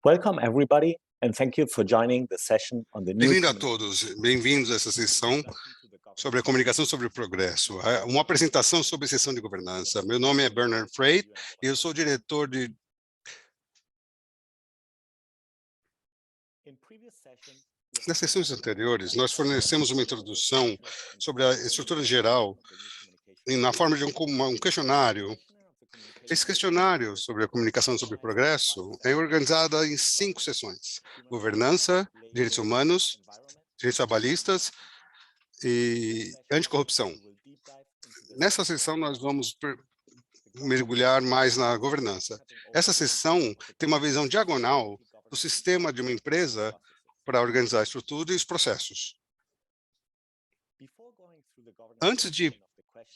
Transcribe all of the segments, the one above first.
Welcome everybody, and thank you for joining the session on the new. Bem-vindo a todos, bem-vindos a essa sessão sobre a comunicação sobre o progresso, uma apresentação sobre a sessão de governança. Meu nome é Bernard Freit e eu sou diretor de... Nas sessões anteriores, nós fornecemos uma introdução sobre a estrutura geral na forma de um questionário. Esse questionário sobre a comunicação sobre o progresso é organizado em 5 sessões: governança, direitos humanos, direitos trabalhistas e anticorrupção. Nessa sessão, nós vamos mergulhar mais na governança. Essa sessão tem uma visão diagonal do sistema de uma empresa para organizar a estrutura e os processos. Antes de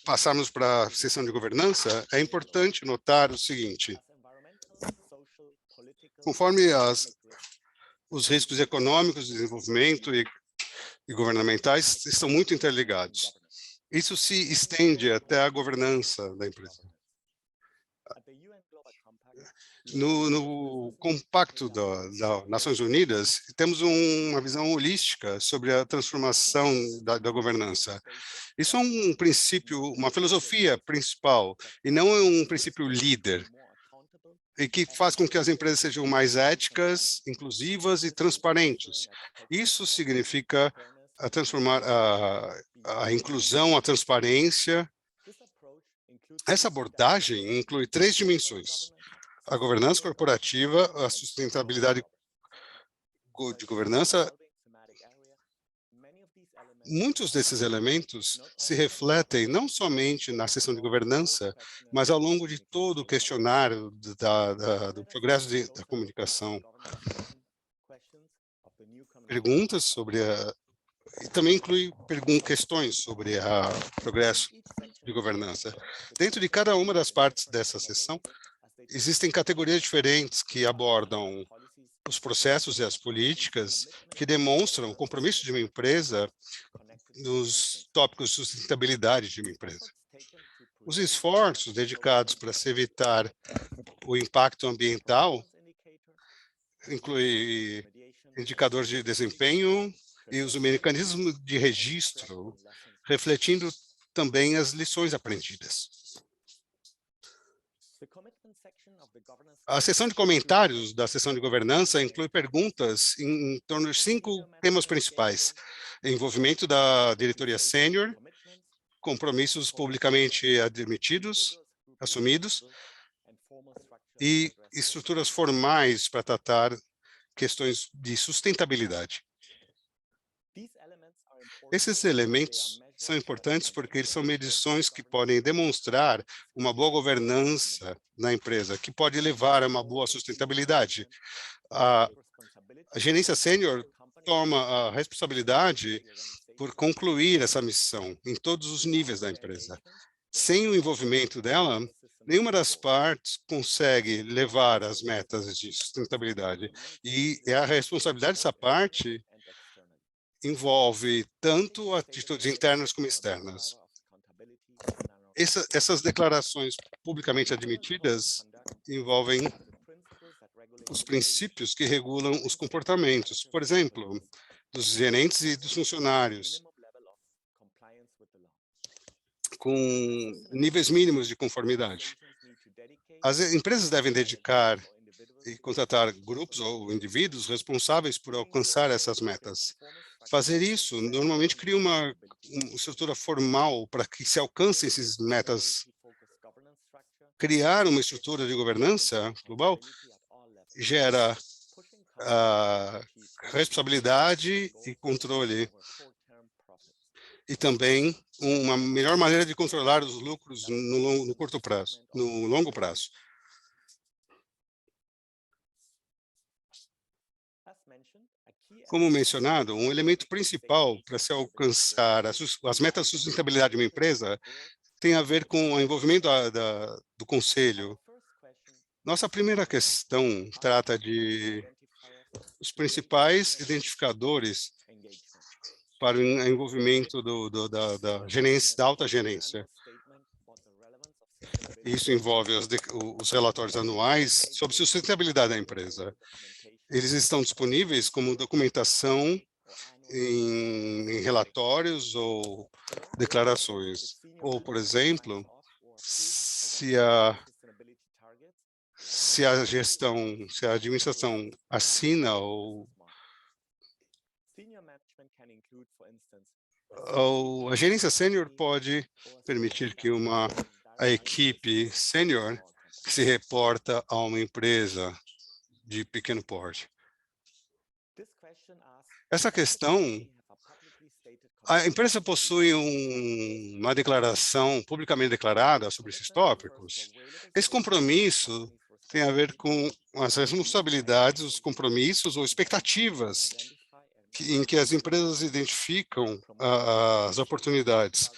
passarmos para a sessão de governança, é importante notar o seguinte: conforme os riscos econômicos, de desenvolvimento e governamentais estão muito interligados, isso se estende até a governança da empresa. No Compacto das Nações Unidas, temos uma visão holística sobre a transformação da governança. Isso é um princípio, uma filosofia principal, e não é um princípio líder, e que faz com que as empresas sejam mais éticas, inclusivas e transparentes. Isso significa transformar a inclusão, a transparência. Essa abordagem inclui 3 dimensões: a governança corporativa, a sustentabilidade de governança. Muitos desses elementos se refletem não somente na sessão de governança, mas ao longo de todo o questionário do progresso da comunicação. Perguntas sobre e também inclui questões sobre o progresso de governança. Dentro de cada uma das partes dessa sessão, existem categorias diferentes que abordam os processos e as políticas que demonstram o compromisso de uma empresa nos tópicos de sustentabilidade de uma empresa. Os esforços dedicados para se evitar o impacto ambiental incluem indicadores de desempenho e os mecanismos de registro, refletindo também as lições aprendidas. A sessão de comentários da sessão de governança inclui perguntas em torno de 5 temas principais: envolvimento da diretoria sênior, compromissos publicamente assumidos e estruturas formais para tratar questões de sustentabilidade. Esses elementos são importantes porque eles são medições que podem demonstrar uma boa governança na empresa, que pode levar a uma boa sustentabilidade. A gerência sênior toma a responsabilidade por concluir essa missão em todos os níveis da empresa. Sem o envolvimento dela, nenhuma das partes consegue levar as metas de sustentabilidade. E a responsabilidade dessa parte envolve tanto atitudes internas como externas. Essas declarações publicamente admitidas envolvem os princípios que regulam os comportamentos, por exemplo, dos gerentes e dos funcionários, com níveis mínimos de conformidade. As empresas devem dedicar e contratar grupos ou indivíduos responsáveis por alcançar essas metas. Fazer isso normalmente cria uma estrutura formal para que se alcancem essas metas. Criar uma estrutura de governança global gera responsabilidade e controle, e também uma melhor maneira de controlar os lucros no curto prazo, no longo prazo. Como mencionado, um elemento principal para se alcançar as metas de sustentabilidade de uma empresa tem a ver com o envolvimento do conselho. Nossa primeira questão trata de os principais identificadores para o envolvimento da alta gerência. Isso envolve os relatórios anuais sobre sustentabilidade da empresa. Eles estão disponíveis como documentação em relatórios ou declarações. Ou, por exemplo, se se a administração assina ou a gerência sênior pode permitir que a equipe sênior que se reporta a uma empresa de pequeno porte. Essa questão, a empresa possui uma declaração publicamente declarada sobre esses tópicos. Esse compromisso tem a ver com as responsabilidades, os compromissos ou expectativas em que as empresas identificam as oportunidades,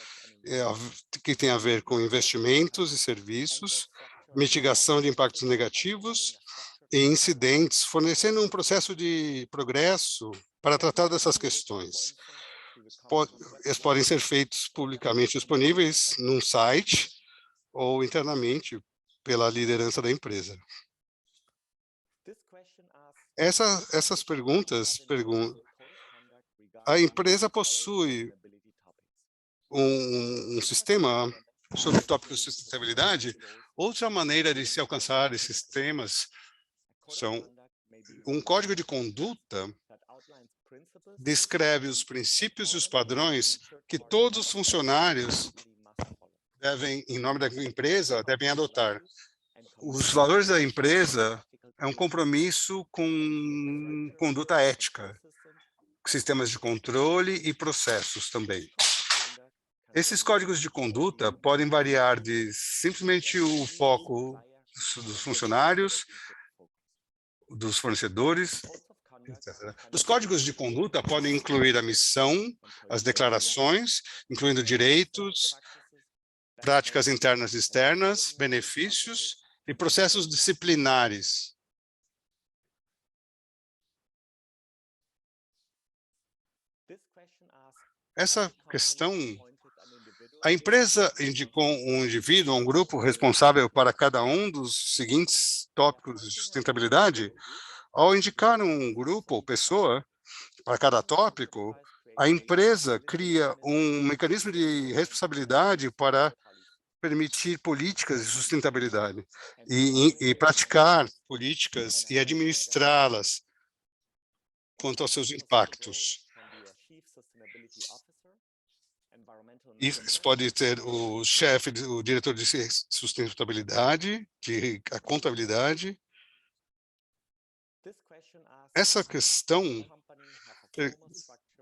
que tem a ver com investimentos e serviços, mitigação de impactos negativos e incidentes, fornecendo um processo de progresso para tratar dessas questões. Eles podem ser feitos publicamente disponíveis num site ou internamente pela liderança da empresa. Essas perguntas a empresa possui um sistema sobre tópicos de sustentabilidade. Outra maneira de se alcançar esses temas são um código de conduta descreve os princípios e os padrões que todos os funcionários devem, em nome da empresa, devem adotar. Os valores da empresa é um compromisso com conduta ética, sistemas de controle e processos também. Esses códigos de conduta podem variar de simplesmente o foco dos funcionários, dos fornecedores, etc. Os códigos de conduta podem incluir a missão, as declarações, incluindo direitos, práticas internas e externas, benefícios e processos disciplinares. Essa questão, a empresa indicou um indivíduo, um grupo responsável para cada um dos seguintes tópicos de sustentabilidade. Ao indicar um grupo ou pessoa para cada tópico, a empresa cria um mecanismo de responsabilidade para permitir políticas de sustentabilidade e praticar políticas e administrá-las quanto aos seus impactos. Isso pode ter o chefe, o diretor de sustentabilidade, a contabilidade. Essa questão,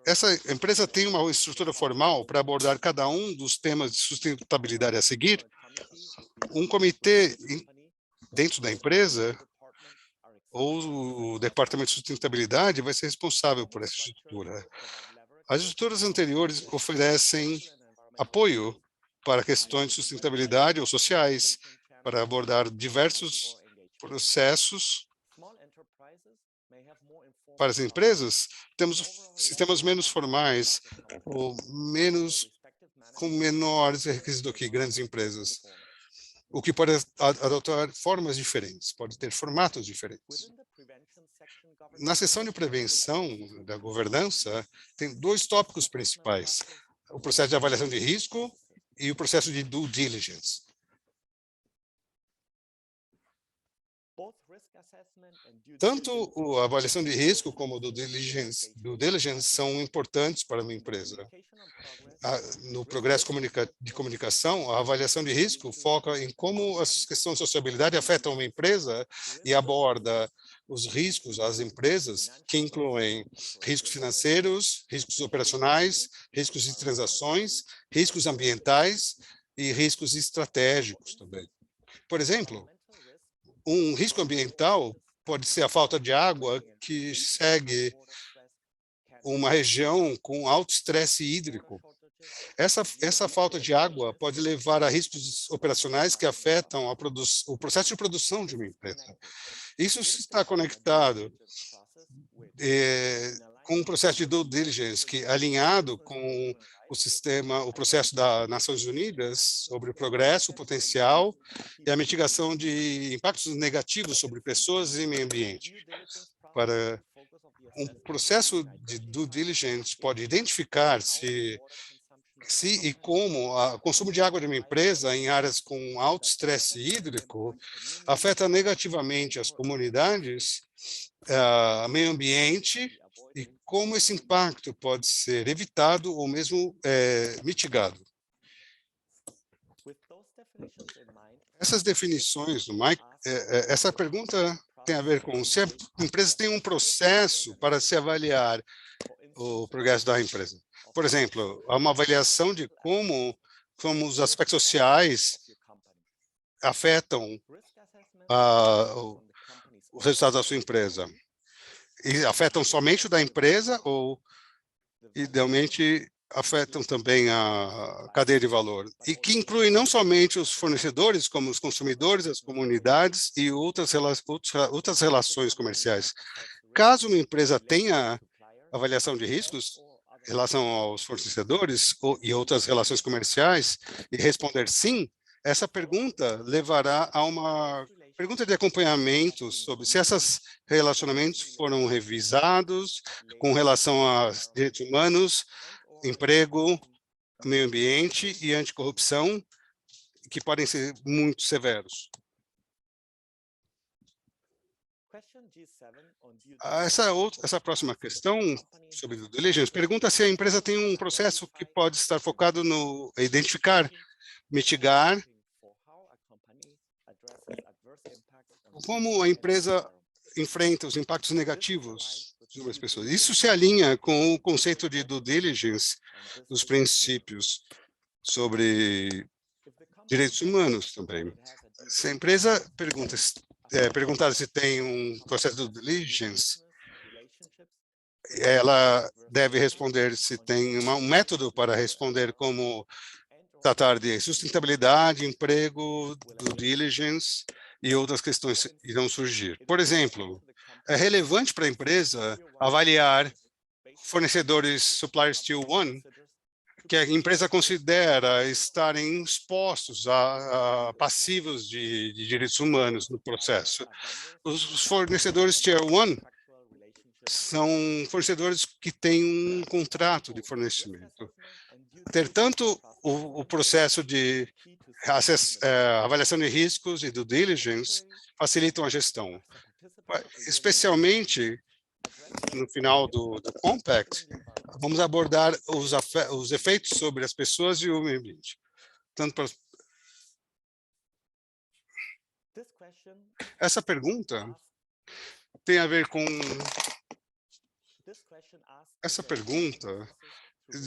essa empresa tem uma estrutura formal para abordar cada um dos temas de sustentabilidade a seguir. Um comitê dentro da empresa ou o departamento de sustentabilidade vai ser responsável por essa estrutura. As estruturas anteriores oferecem apoio para questões de sustentabilidade ou sociais, para abordar diversos processos. Para as empresas, temos sistemas menos formais ou com menores requisitos do que grandes empresas, o que pode adotar formas diferentes, pode ter formatos diferentes. Na seção de prevenção da governança, tem dois tópicos principais: o processo de avaliação de risco e o processo de due diligence. Tanto a avaliação de risco como o due diligence são importantes para uma empresa. No progresso de comunicação, a avaliação de risco foca em como as questões de sociabilidade afetam uma empresa e aborda os riscos às empresas, que incluem riscos financeiros, riscos operacionais, riscos de transações, riscos ambientais e riscos estratégicos também. Por exemplo, um risco ambiental pode ser a falta de água que segue uma região com alto estresse hídrico. Essa falta de água pode levar a riscos operacionais que afetam o processo de produção de uma empresa. Isso está conectado com um processo de due diligence que, alinhado com o processo das Nações Unidas sobre o progresso, o potencial e a mitigação de impactos negativos sobre pessoas e meio ambiente. para um processo de due diligence pode identificar se e como o consumo de água de uma empresa em áreas com alto estresse hídrico afeta negativamente as comunidades, meio ambiente, e como esse impacto pode ser evitado ou mesmo mitigado. Essas definições do Mike, essa pergunta tem a ver com se a empresa tem um processo para se avaliar o progresso da empresa. Por exemplo, há uma avaliação de como os aspectos sociais afetam os resultados da sua empresa. E afetam somente o da empresa ou, idealmente, afetam também a cadeia de valor, e que inclui não somente os fornecedores, como os consumidores, as comunidades e outras relações comerciais. Caso uma empresa tenha avaliação de riscos em relação aos fornecedores e outras relações comerciais, e responder sim, essa pergunta levará a uma pergunta de acompanhamento sobre se esses relacionamentos foram revisados com relação aos direitos humanos, emprego, meio ambiente e anticorrupção, que podem ser muito severos. Essa próxima questão sobre due diligence pergunta se a empresa tem um processo que pode estar focado no identificar, mitigar, como a empresa enfrenta os impactos negativos sobre as pessoas. Isso se alinha com o conceito de due diligence dos princípios sobre direitos humanos também. Se a empresa perguntar se tem um processo de due diligence, ela deve responder se tem um método para responder, como tratar de sustentabilidade, emprego, due diligence e outras questões irão surgir. Por exemplo, é relevante para a empresa avaliar fornecedores suppliers tier 1 que a empresa considera estarem expostos a passivos de direitos humanos no processo. Os fornecedores tier 1 são fornecedores que têm um contrato de fornecimento. Ter tanto o processo de avaliação de riscos e due diligence facilitam a gestão. Especialmente no final do Compact, vamos abordar os efeitos sobre as pessoas e o meio ambiente. Essa pergunta tem a ver com... Essa pergunta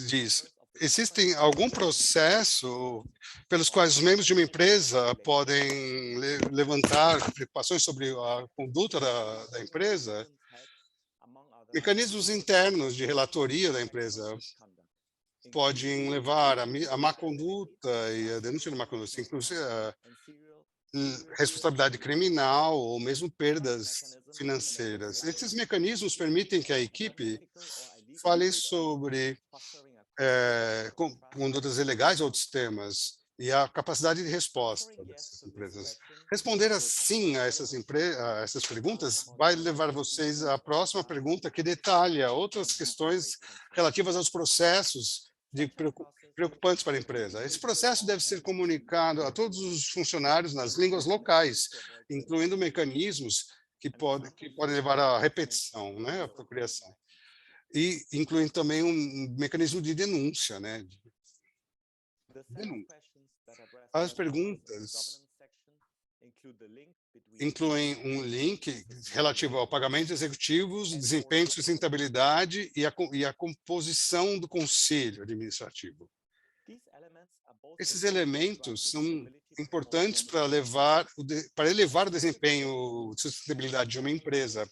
diz: existem algum processo pelos quais os membros de uma empresa podem levantar preocupações sobre a conduta da empresa? Mecanismos internos de relatoria da empresa podem levar a má conduta e a denúncia de má conduta, inclusive a responsabilidade criminal ou mesmo perdas financeiras. Esses mecanismos permitem que a equipe fale sobre condutas ilegais ou outros temas e a capacidade de resposta dessas empresas. Responder assim a essas perguntas vai levar vocês à próxima pergunta, que detalha outras questões relativas aos processos preocupantes para a empresa. Esse processo deve ser comunicado a todos os funcionários nas línguas locais, incluindo mecanismos que podem levar à repetição, né, à procriação. E incluindo também um mecanismo de denúncia, né? As perguntas incluem um link relativo ao pagamento de executivos, desempenho de sustentabilidade e a composição do conselho administrativo. Esses elementos são importantes para elevar o desempenho de sustentabilidade de uma empresa.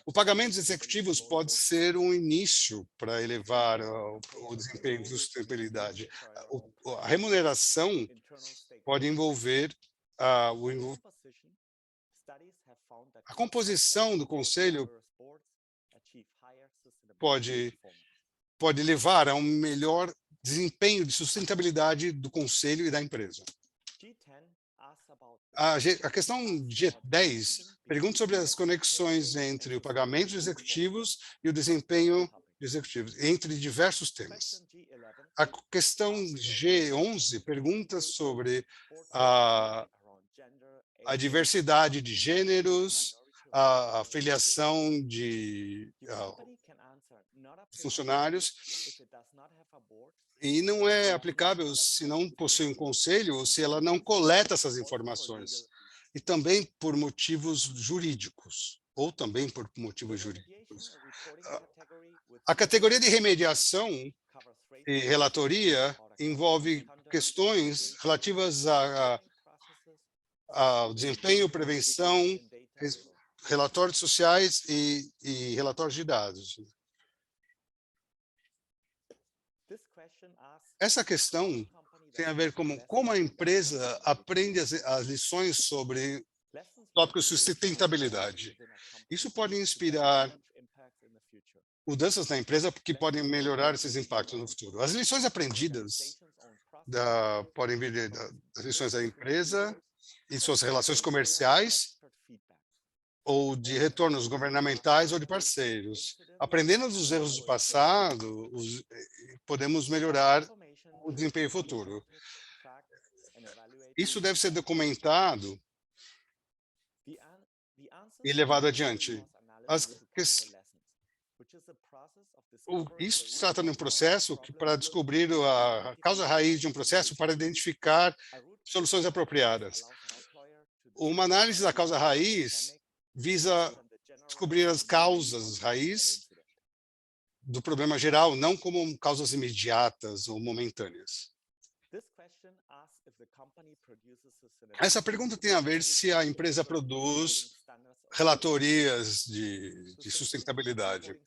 O pagamento dos executivos pode ser um início para elevar o desempenho de sustentabilidade. A remuneração pode envolver a composição do conselho pode levar a um melhor desempenho de sustentabilidade do conselho e da empresa. A questão G10 Pergunta sobre as conexões entre o pagamento de executivos e o desempenho de executivos, entre diversos temas. A questão G11 pergunta sobre a diversidade de gêneros, a filiação de funcionários, e não é aplicável se não possui um conselho ou se ela não coleta essas informações, e também por motivos jurídicos, ou também por motivos jurídicos. A categoria de remediação e relatoria envolve questões relativas ao desempenho, prevenção, relatórios sociais e relatórios de dados. Essa questão tem a ver com como a empresa aprende as lições sobre tópicos de sustentabilidade. Isso pode inspirar mudanças na empresa que podem melhorar esses impactos no futuro. As lições aprendidas podem vir das lições da empresa e suas relações comerciais, ou de retornos governamentais ou de parceiros. Aprendendo dos erros do passado, podemos melhorar o desempenho futuro. Isso deve ser documentado e levado adiante. Isso se trata de um processo que, para descobrir a causa raiz de um processo, para identificar soluções apropriadas. Uma análise da causa raiz visa descobrir as causas raiz do problema geral, não como causas imediatas ou momentâneas. Essa pergunta tem a ver se a empresa produz relatorias de sustentabilidade.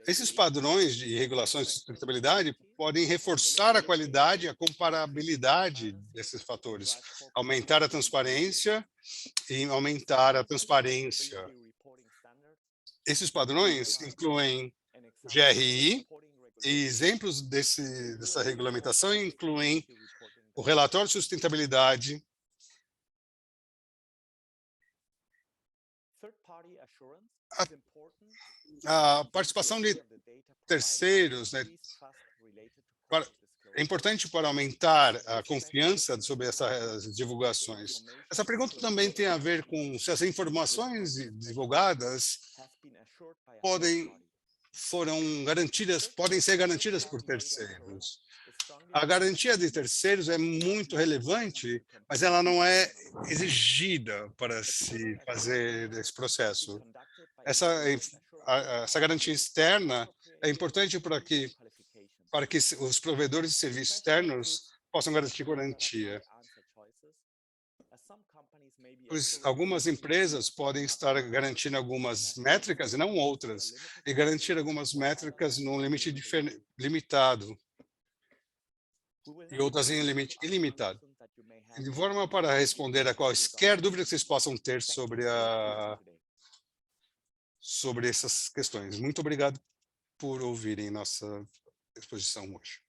Esses padrões de regulações de sustentabilidade podem reforçar a qualidade e a comparabilidade desses fatores, aumentar a transparência e aumentar a transparência. Esses padrões incluem o GRI, e exemplos dessa regulamentação incluem o relatório de sustentabilidade, a participação de terceiros, né? É importante para aumentar a confiança sobre essas divulgações. Essa pergunta também tem a ver com se as informações divulgadas podem ser garantidas por terceiros. A garantia de terceiros é muito relevante, mas ela não é exigida para se fazer esse processo. Essa garantia externa é importante para que os provedores de serviços externos possam garantir garantia. Pois algumas empresas podem estar garantindo algumas métricas e não outras, e garantir algumas métricas num limite limitado e outras em limite ilimitado. De forma para responder a quaisquer dúvida que vocês possam ter sobre essas questões. Muito obrigado por ouvirem nossa exposição hoje.